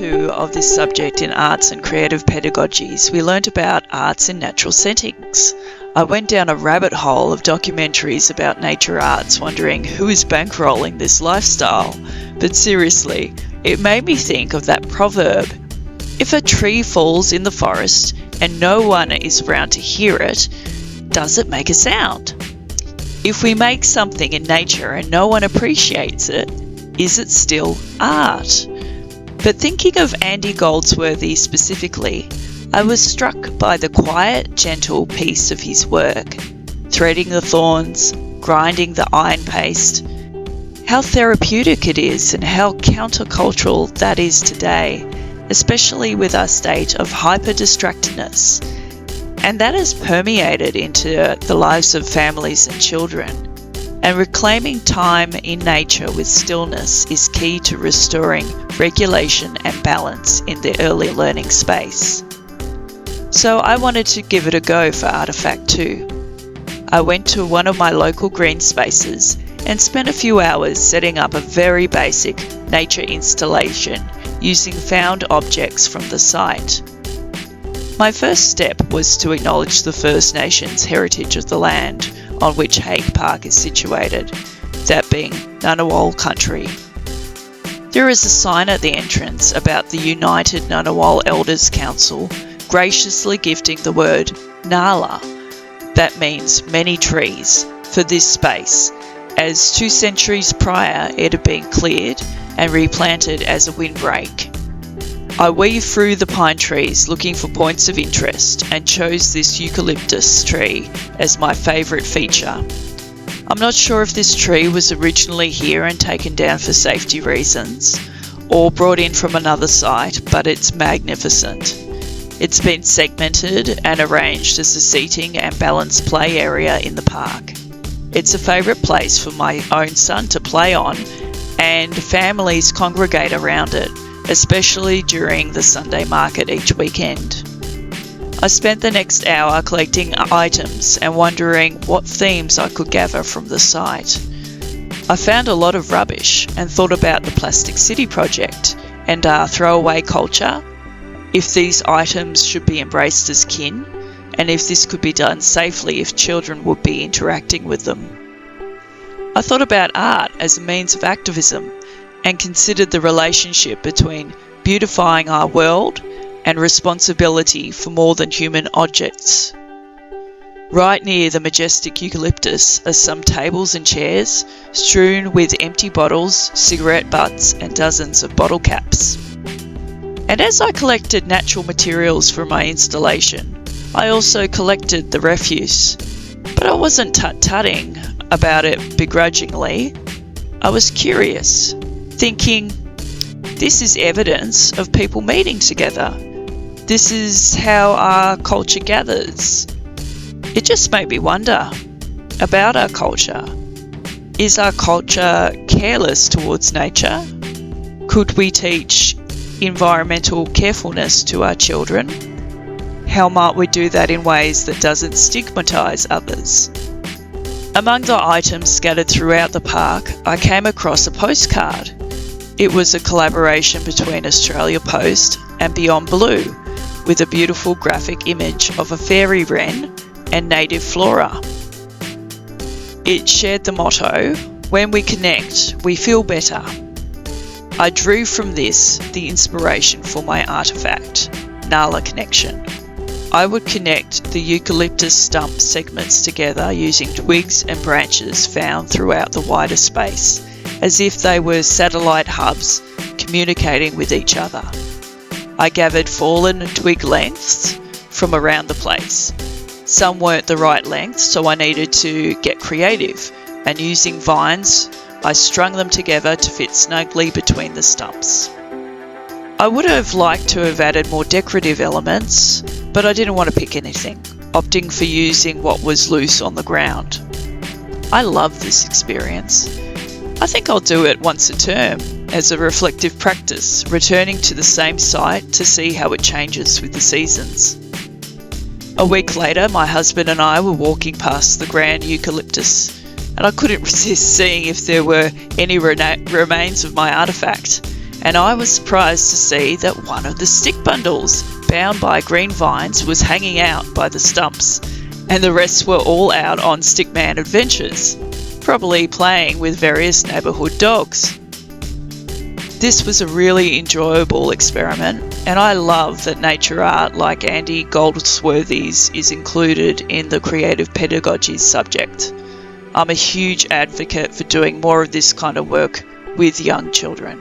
2 of this subject in Arts and Creative Pedagogies, we learnt about arts in natural settings. I went down a rabbit hole of documentaries about nature arts, wondering who is bankrolling this lifestyle. But seriously, it made me think of that proverb: if a tree falls in the forest and no one is around to hear it, does it make a sound? If we make something in nature and no one appreciates it, is it still art? But thinking of Andy Goldsworthy specifically, I was struck by the quiet, gentle piece of his work, threading the thorns, grinding the iron paste. How therapeutic it is and how countercultural that is today, especially with our state of hyper-distractedness. And that has permeated into the lives of families and children. And reclaiming time in nature with stillness is key to restoring regulation and balance in the early learning space. So I wanted to give it a go for Artefact too. I went to one of my local green spaces and spent a few hours setting up a very basic nature installation using found objects from the site. My first step was to acknowledge the First Nations heritage of the land on which Haig Park is situated, that being Ngunnawal country. There is a sign at the entrance about the United Ngunnawal Elders Council graciously gifting the word Ngala, that means many trees, for this space, as 2 centuries prior it had been cleared and replanted as a windbreak. I weaved through the pine trees looking for points of interest and chose this eucalyptus tree as my favourite feature. I'm not sure if this tree was originally here and taken down for safety reasons, or brought in from another site, but it's magnificent. It's been segmented and arranged as a seating and balanced play area in the park. It's a favourite place for my own son to play on, and families congregate around it, especially during the Sunday market each weekend. I spent the next hour collecting items and wondering what themes I could gather from the site. I found a lot of rubbish and thought about the Plastic City project and our throwaway culture, if these items should be embraced as kin, and if this could be done safely if children would be interacting with them. I thought about art as a means of activism and considered the relationship between beautifying our world and responsibility for more than human objects. Right near the majestic eucalyptus are some tables and chairs strewn with empty bottles, cigarette butts and dozens of bottle caps. And as I collected natural materials for my installation, I also collected the refuse. But I wasn't tut-tutting about it begrudgingly. I was curious, thinking, this is evidence of people meeting together. This is how our culture gathers. It just made me wonder about our culture. Is our culture careless towards nature? Could we teach environmental carefulness to our children? How might we do that in ways that doesn't stigmatise others? Among the items scattered throughout the park, I came across a postcard. It was a collaboration between Australia Post and Beyond Blue, with a beautiful graphic image of a fairy wren and native flora. It shared the motto, "When we connect, we feel better." I drew from this the inspiration for my artefact, Ngala Connection. I would connect the eucalyptus stump segments together using twigs and branches found throughout the wider space, as if they were satellite hubs communicating with each other. I gathered fallen twig lengths from around the place. Some weren't the right length, so I needed to get creative, and using vines, I strung them together to fit snugly between the stumps. I would have liked to have added more decorative elements, but I didn't want to pick anything, opting for using what was loose on the ground. I love this experience. I think I'll do it once a term as a reflective practice, returning to the same site to see how it changes with the seasons. A week later, my husband and I were walking past the grand eucalyptus, and I couldn't resist seeing if there were any remains of my artefact, and I was surprised to see that one of the stick bundles, bound by green vines, was hanging out by the stumps, and the rest were all out on stickman adventures, probably playing with various neighbourhood dogs. This was a really enjoyable experiment, and I love that nature art like Andy Goldsworthy's is included in the creative pedagogy subject. I'm a huge advocate for doing more of this kind of work with young children.